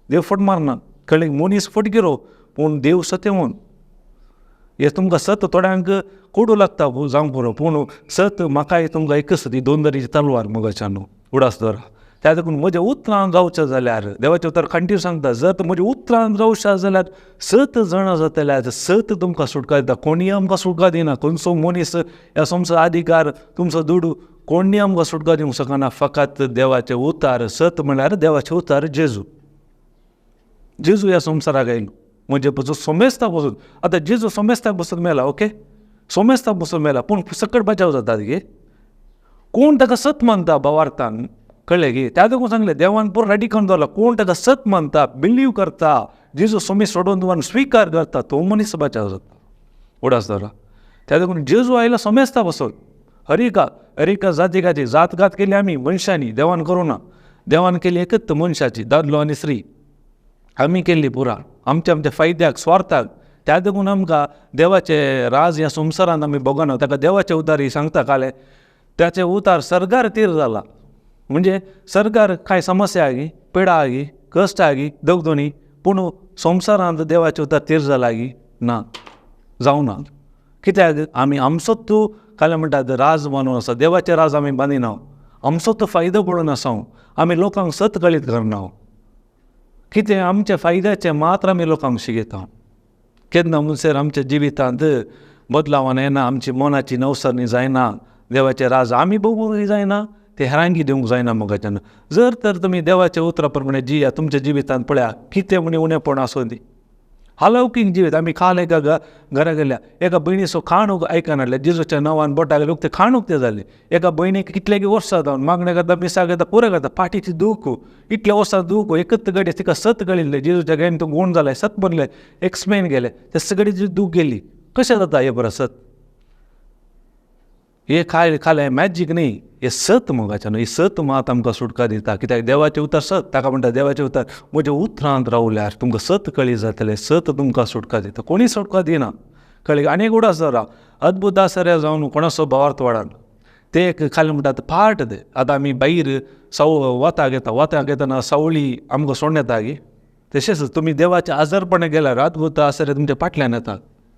देव फट मारना कळ्ळें मनीस फटगिरो पूण देव सत्यवून हे तुमकां सत थोड्यांक कोडू लागता जावंक पुरो पूण सत म्हाकाय तुमकां एकच ती दोनदारीची तलवार मोगाच्यान उडास दवरा त्या देखून म्हज्या उतरांत रावचें जाल्यार देवाचें उतर कंटिन्यू सांगता जर तर म्हज्या उतरांत रावशा जाल्यार 7 जाणां जातल्यार 7 तुमकां सुटका दिता कोणीय आमकां सुटका दिना खंयचो मनीस ह्या संवसार अधिकार तुमचो दुडू कोणीय आमकां सुटका दिवंक शकना फकत देवाचें उतार 7 म्हळ्यार देवाचें उतार जेजू ह्या संवसाराक आयलो म्हणजे पसून सोमेस्ताक बसून आतां जेजू सोमेस्ताक बसून मेला ओके सोमेस्ताक बसून मेला पूण सकट बचाव जाता गे कोण ताका सत मानता भावार्थान कळ्ळें गे त्या देखून सांगलें देवान पुरो रेडी करून दवरला कोण ताका सत मानता बिलीव करता जेजू सोमी सोडून दवरून स्विकार करता तो मनीस बचाव जाता उडास दवरा त्या देखून जेजू आयला सोमेस्ता बसून हरिका जातीकाची जातघात केली आमी मनशांनी देवान करूं ना देवान केली एकच मनशाची दादलो आनी स्त्री आमी केल्ली पुरा आमच्या फायद्याक स्वार्थाक त्या देखून आमकां देवाचें राज ह्या संवसारांत आमी भोगना ताका देवाचें उतार ही सांगता काले त्याचें उतार सर्गार तीर जाला म्हणजे सर्गार कांय समस्या आगी पिडा आगी कश्ट आगी दोगदोनी पूण संवसारांत देवाचें उतार तीर जाला गी ना जावना कित्याक आमी आमचोच तूं काले म्हणटात राज बांदून आसा देवाचें राज आमी बांदिना आमचो तो फायदो पडून आसा आमी लोकांक सत कळीत करना कितें आमच्या फायद्याचें मात्र आमी लोकांक शिकयता केन्ना म्हणसर आमच्या जिवितांत बदलावन येना आमची मनाची नवसरणी जायना देवाचें राज आमी भोगूंक जायना ते हेरांगी दिवंक जायना मोगाच्यान जर तर तुमी देवाच्या उतरा प्रमाणे जिया तुमच्या जिवितांत पळया कितें म्हणे उणेपण आसूं दी हालौकीक जिवीत आमी काल एका घरा गेल्या एका भयणीचो खाणूक आयकनासले जेजूच्या नांवान बोटा लोक ते खाणूक ते जाले एका भयणीक कितले वर्सां जावन मागणे करता मिसा घेता पुरो करता पाठीची दूख इतल्या वर्सां दूख एकच गडे तिका सत गळिल्ले जेजूच्या गायन तो गुण जाले सत बनले एक्सप्लेन गेले ते सगळी दूख गेली कशें जाता हे बरं सत हे खालें मॅजीक न्ही हे सत मोगाच्यान ही सत मात आमकां सुटका दिता कित्याक देवाचें उतर सत ताका म्हणटा देवाचें उतर म्हज्या उतरांत रावल्यार तुमकां सत कळी जातलें सत तुमकां सुटका दिता कोणी सुटका दिना कळ्ळें आनी एक उडास जरा अद्भुत आसऱ्या जावन कोणाचो भावार्थ वाडान ते एक खाली म्हणटात पाट दे आतां आमी भायर वता घेतना सावळी आमकां सोडून येता गी तशेंच तुमी देवाच्या आजारपणाक गेल्यार अद्भुत आसरे तुमच्या फाटल्यान येता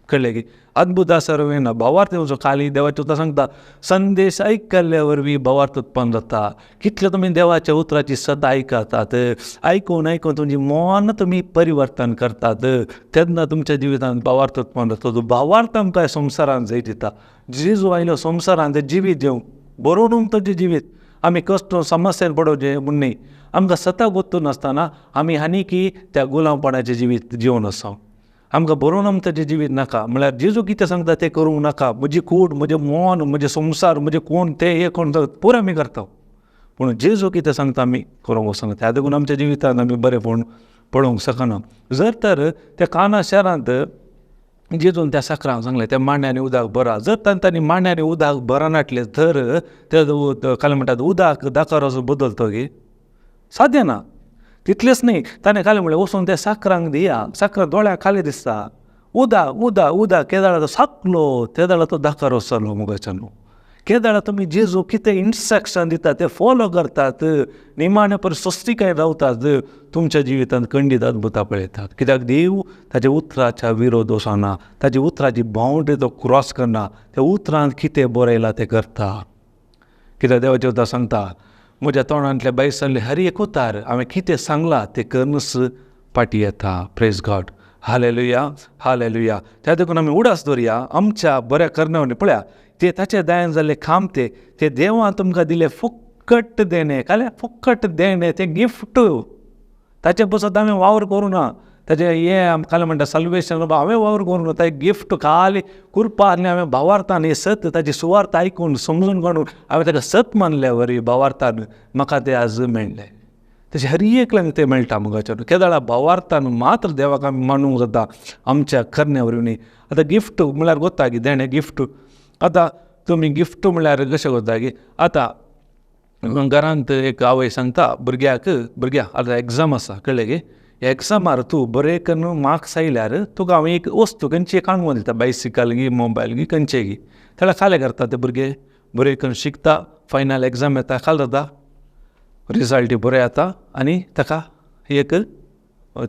कळ्ळें की अद्भुत आसर येना भावार्थ येवचो खाली देवाचें उतर सांगता संदेश आयकल्ल्या वरवीं भावार्थ उत्पन्न जाता कितले तुमी देवाच्या उतराची सत आयकतात आयकून तुमची मन तुमी परिवर्तन करतात तेन्ना तुमच्या जिवितांत भावार्थ उत्पन्न जाता तो भावार्थ आमकां संवसारांत जय दिता जेजू आयलो संवसारांत जिवीत जेवंक बरोवन ताचें जिवीत आमी कश्ट समस्येन पडोवचें म्हूण न्ही आमकां सता गोत्तून नासतना आमी आनी की त्या गुलामपणाचें जिवीत जिवन आसा आमकां बरोवन आमचें जिवीत नाका म्हळ्यार जेजू कितें सांगता तें करूंक नाका म्हजी कूड म्हजें मन म्हजें संवसार म्हजें कोण तें हें कोण पुरो आमी करता पूण जेजू कितें सांगता आमी करूंक वचना त्या देखून आमच्या जिवितांत आमी बरेंपण पळोवंक शकना जर तर त्या काना शारांत जेजून त्या साकरांक सांगलें त्या मांड्यांनी उदक भरा जर तांच्यांनी मांड्यांनी उदक भरा नाटलें तर ते काल म्हणटात उदक दाकाराचो बदलतो गे साध्य ना तितलेंच न्ही ताणें खाली म्हणलें वचून त्या साकरांक दिया साकरा दोळ्याक खाली दिसता उदक केदाळा तो साकलो तेदाळा तो दाकारो जालो मोगाच्यान केदाळा तुमी जेजू कितें इन्स्ट्रक्शन दितात ते फॉलो करतात निमाणे पर स्वस्तिकाय रावतात तुमच्या जिवितांत खंडीत अद्भुतां पळयतात कित्याक देव ताच्या उतराच्या विरोध वचना ताच्या उतराची बाउंड्री तो क्रॉस करना त्या उतरांत कितें बरयलां तें करता कित्याक देवाचें उतर सांगता म्हज्या तोंडांतले बायसरले हर एक उतार हांवें कितें सांगलां तें करनच पाटी येता प्रेज गॉड हालेलुया हालेलुया. त्या देखून आमी उडास दवरया आमच्या बऱ्या करण्यावरवी. पळया ते ताचे दयान जाल्ले काम ते देवान तुमकां दिले फुक्कट देणे. काले फुक्कट देणे ते गिफ्ट. ताचे बसत आमी वावर करूं ना. ताचे हे काले म्हणटा सल्वेशन हांवें वावर करूं ना. ते गिफ्ट खाली कृपा आसली. हांवें भावार्थान हे सत ताची सुवार्थ आयकून समजून काडून हांवें ताका सत मानले वरी भावार्थान म्हाका ते आज मेळ्ळें. तशें हर एकल्याक ते मेळटा मुगाचेर. केदाळा भावार्थान मात्र देवाक आमी मानूंक जाता आमच्या करण्या वरवीं. आतां गिफ्ट म्हळ्यार कोत्ता की देणे गिफ्ट. आतां तुमी गिफ्ट म्हळ्यार कशें कोत्ता की आतां घरांत एक आवय सांगता भुरग्याक आतां एग्जाम आसा कळ्ळें की एग्जामार तूं बरें करून मार्क्स आयल्यार तुका हांव एक वस्तू खंयची एक हाडून दिता. बायसिकल गी मोबायल गी खंयचें गी. तेन्ना खालें करता ते भुरगे बरें करून शिकता. फायनल एग्जाम येता खाल जाता रिजल्ट बरें येता आनी ताका एक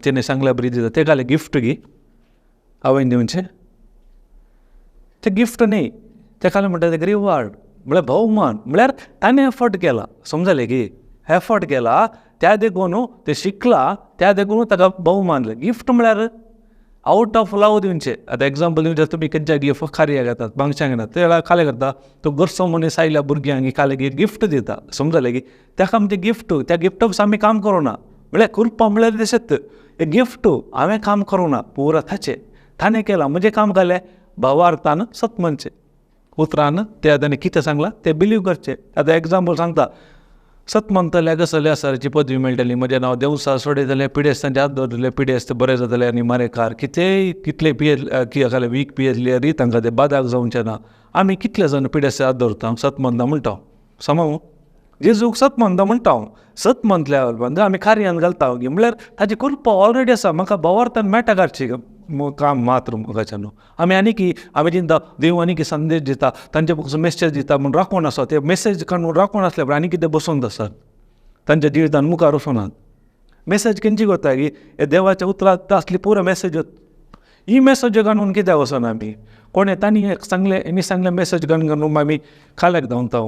तेणें सांगल्या बरी दिता ते घाले गिफ्ट गी आवयन दिवचें. ते गिफ्ट न्ही ते खाले म्हणटा तेका रिवार्ड म्हळ्यार भोवमान. म्हळ्यार ताणें एफर्ट केला समजलें की एफर्ट केला त्या देखून ते शिकला त्या देखून ताका भोवमान. गिफ्ट म्हळ्यार आवट ऑफ लव दिवचें. आतां एग्जाम्पल दिवचें तुमी खंयच्या गी कार्याक घेतात बांगशांक घेतात ते खालें करता तो गरजो मनीस आयल्या भुरग्यांक खालें की गिफ्ट दिता समजलें की ताका आमी तें गिफ्ट त्या गिफ्टाक आमी काम करूं ना. म्हळ्यार कृपा म्हळ्यार तशेंच हें गिफ्ट हांवें काम करूं ना पुरा ताणें केलां म्हणजे काम केलें भावार्थान सत म्हणचें. उतरान ते ताणें कितें सांगलां तें बिलीव करचें. आतां एग्जाम्पल सांगता सत म्हणटले कसले सराची पदवी मेळटली म्हजें नांव देवसा सोडयतलें पिडेस्त तांचे हात दवरतले पिडेस्त बरें जातलें आनी मारेकार कितले पिये वीक पियेतली तांकां ते बादाक जावचें ना. आमी कितले जाण पिडेस्त हात दवरता सत म्हणटा म्हणटा समज जेजूक सत म्हणटा म्हणटा हांव सत म्हणल्यार आमी कार्यान घालता म्हळ्यार ताची कृपा ऑलरेडी आसा. म्हाका भावार्थान मेळटा काडची काम मात्र मुखाच्यान आमी आनी की आमी चिंता देव आनी की संदेश दिता तांचे पासून मेसेज दिता म्हूण राखून आसा ते मेसेज काडून राखून आसले पूण आनी कितें बसोवन आसात तांच्या जिवितान मुखार वचूनात. मेसेज खंयची करता की हे देवाच्या उतरांत आसली पुरो मेसेज ही मेसेज काडून कित्याक वचना आमी कोणें तांणी सांगलें मेसेज काडून आमी खाल्याक धांवता.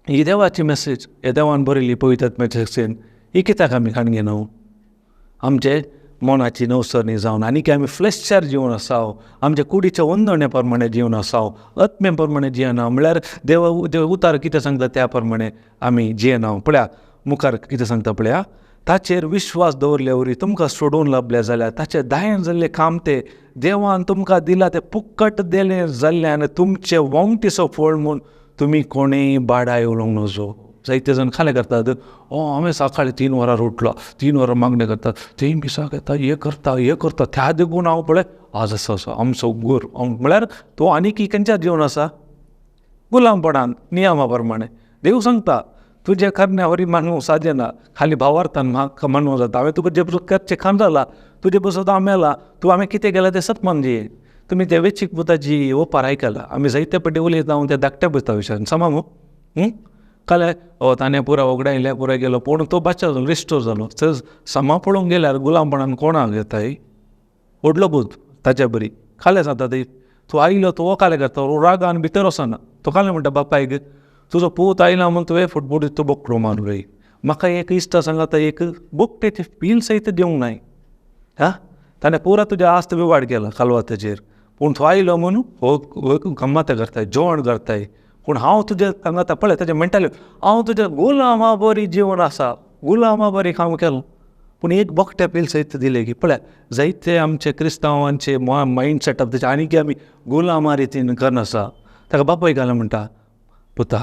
ही देवाची मेसेज हे देवान बरयली पवित्र मेसेजीन ही कित्याक आमी काडून घेना. आमचे मोनाची नवसरणी जावन आनी की आमी फ्लेशार जिवन आसाव आमच्या कुडीच्या वंदण्या प्रमाणे जिवन आसाव आत्मे प्रमाणे जियेना. म्हळ्यार देव उतार कितें सांगता त्या प्रमाणे आमी जियेना. पळया मुखार कितें सांगता पळया ताचेर विश्वास दवरले वरी तुमकां सोडून लाभले जाल्यार ताचे दायेन जाल्लें काम ते देवान तुमकां दिलां तें फुक्कट देलें जाल्ल्यान तुमचें वंगटीचो फळ म्हूण तुमी कोणेय बाडाय उलोवंक नजो. जायते जाण खालें करतात हांवें सकाळीं 3 वरांर उठलो 3 वरां मागणें करतात तें मिसाक येता हें करता त्या देखून हांव पळय आज आसा आमचो गूर म्हळ्यार तो आनी की खंयच्या जिवन आसा गुलामपणान नियमा प्रमाणे. देव सांगता तुजे करण्या वरी मानूंक सादे ना खाली भावार्थान म्हाका मानूंक जाता. हांवें तुका जे बसून करचें काम जाला तुजे बसून हांव मेला तूं हांवें कितें केलां तें सत म्हणजे तुमी त्या वेचीक पुताची ओपार आयकलां. आमी जायते फावटी उलयता हांव त्या धाकट्या पुता विशयान समज काले ताणें पुरा वगडायलें पुराय गेलो पूण तो बाचा जालो रिस्टोर जालो. थंय समा पळोवंक गेल्यार गुलामपणान कोणाक येताय व्हडलो पूत ताच्या बरी खालें जाता ती तूं आयलो तो कालें करता रागान भितर वचना. तो कालें म्हणटा बापायक तुजो पूत आयला म्हूण तुवें फुटफुटीत तो बोकडो मारून रय. म्हाका एक इश्ट सांगता एक बोकटेचे पील सयत दिवंक नाय. ताणें पुरा तुजें आस्त विवाड केला कालवाताचेर पूण तो आयलो म्हणून हो गम्मात करताय जेवण करताय. पूण हांव तुजें सांगता पळय ताजें मेंटली हांव तुज्या गुलामा बरी जिवन आसा गुलामा बरी काम केलां पूण एक बोकट्या पील सयत दिलें की पळय जायते आमचे क्रिस्तांवांचे मायंड सेटअप तेचे आनी की आमी गुलामा रितीन करनासा. ताका बापाय घालें म्हणटा पुता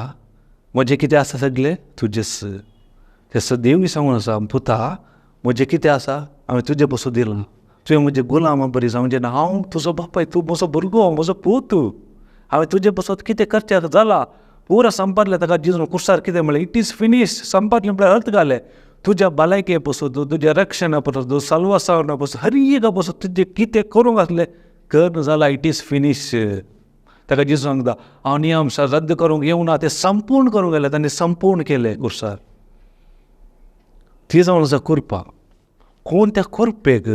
म्हजें कितें आसा सगलें तुजेंच तें देवूय सांगून आसा पुता म्हजें कितें आसा हांवें तुजे बसून दिलां तुवें म्हजें गुलामा बरी जावं जेन्ना हांव तुजो बापाय तूं म्हजो भुरगो म्हजो पूत हांवें तुजे बसत कितें करचें जाला पुरा संपादलें. ताका जिजून कुर्सार कितें म्हणलें इट इज फिनीश संपादलें म्हळ्यार अर्थ घालें तुज्या भलायके पसून तुज्या रक्षणा पसून सल्वासावरणा पसून हर एका पसून तुजें कितें करूंक आसलें कर जालां इट इज फिनीश. ताका जिजू सांगता हांव नियम रद्द करूंक येवना तें संपूर्ण करूंक गेलें ताणें संपूर्ण केलें कुर्सार. ती जावन आसा कृपा. कोण त्या कृपेक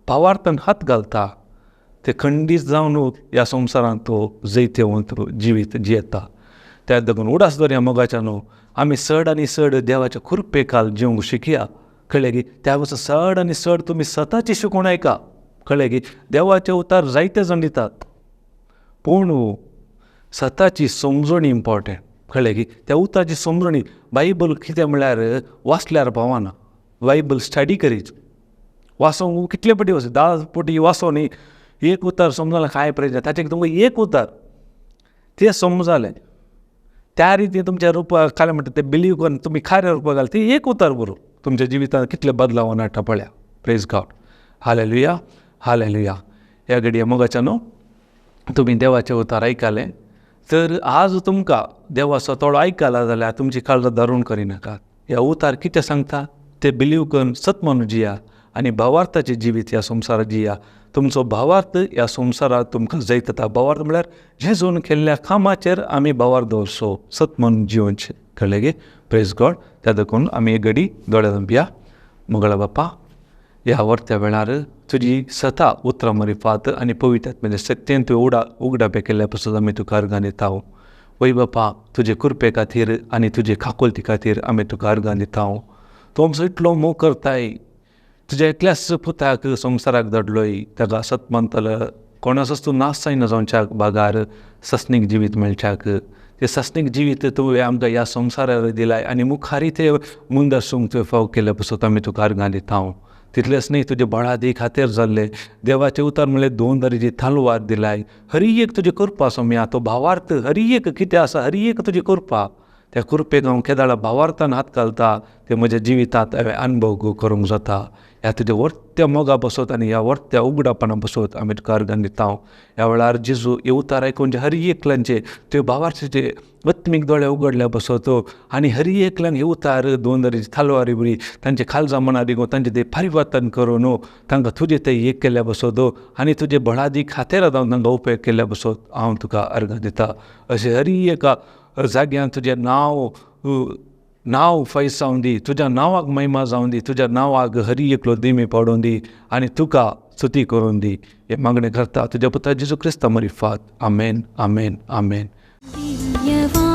भावार्थान हात घालता ते खंडीत जावन ह्या संवसारांत तो जैतेवंत जिवीत जियेता. त्या देखून उडास दवरया मोगाच्यान आमी चड आनी चड देवाच्या कृपे खाल जिवंक शिकया. कळ्ळें की त्या वचून चड आनी चड तुमी स्वताची शिकून आयका कळ्ळें की देवाचे उतार जायते जाण दितात पूण स्वताची समजण इम्पॉर्टंट. कळ्ळें की त्या उताराची समजणी बायबल कितें म्हळ्यार वाचल्यार पावना. बायबल स्टडी करीच वाचोंक कितले फावटी वच 10 फावटी वाचो न्ही एक उतार समजला काय प्रयत्न ताचें तुमकां एक उतार तें समजलें त्या रितीन तुमच्या रुपा काय म्हणटा तें बिलीव करून तुमी खऱ्या रुपा घाल ती एक उतार बरो तुमच्या जिवितांत कितले बदलाव हाडटा पळया. Praise God. हालेलुया हालेलुया. ह्या घडये मोगाच्या न्हू तुमी देवाचें उतार आयकलें तर आज तुमकां देवाचो तोडो आयकला जाल्यार तुमची काळजां धरून करिनाकात. ह्या उतार कितें सांगता तें बिलीव करून सत म्हणून जिया आनी भावार्थाचें जिवीत ह्या संवसारांत जिया. तुमचो भावार्थ ह्या संवसारांत तुमकां जैत जाता. भावार्थ म्हळ्यार जेजून केल्ल्या कामाचेर आमी भावार्थ दवरचो सत म्हणून जिवनचें. कळ्ळें गे. Praise God. त्या देखून आमी एक घडी दोळे धांपया. मोगळा बापा ह्या वर्त्या वेळार तुजी सता उतरां मरिफात आनी पवित्रात्म्याचे सत्येन तुवें उगडापे केल्ल्या पासून आमी तुका अर्गां दिता. वय बापा तुजे कृपे खातीर आनी तुजे काकुलती खातीर आमी तुका अर्गां दिता. तूं आमचो इतलो मोग करताय. तुज्या एकल्याच पुताक संवसाराक धाडलोय ताका सत म्हणटलो कोणाचोच तूं नाश जायना जावच्याक बागार सस्नीक जिवीत मेळच्याक. तें सस्नीक जिवीत तुवें आमकां ह्या संवसारार दिलाय आनी मुखारी तें मुंदसूंक तुवें फाव केल्ल्या पासून आमी तुका अर्गां दिता. तितलेंच न्ही तुजे बळादी खातीर जाल्ले देवाचे उतार म्हणल्यार 2 तरेची तलवार दिलाय. हरी एक तुजी कृपा सोम्या तो भावार्थ हरी एक कितें आसा हरी एक तुजी कृपा त्या कृपेक हांव केदाळा भावार्थान हात घालता ते म्हज्या जिवितांत हांवें अनुभव करूंक जाता. ह्या तुज्या वर्त्या मोगा बसत आनी ह्या वर्त्या उगडापणा बसत आमी तुका अर्गां दिता. ह्या वेळार जेजू हे उतार आयकून हरी एकल्यांचे तुवें भावार्थाचे आत्मीक दोळे उगडल्या बसत आनी हरी एकल्यांक हे उतार 2 तरेची तलवारी बरी तांचे खालजां मना दिगो तांचे ते परिवर्तन करून तांकां तुजे ते एक केल्ल्या बसत आनी तुजे बळादी खातीर जावन तांकां उपेग केल्ल्या बसत हांव तुका अर्गां दिता. अशें हरी एका जाग्यार तुजें नांव फायज जावन दी. तुज्या नांवाक महिमा जावन दी. तुज्या नांवाक हरी एकलो दिमी पडोवन दी आनी तुका स्तुती करून दी. हे मागणें करता तुज्या पुता जेजू क्रिस्ता मरिफात. आमेन आमेन आमेन. दिव्यवाणी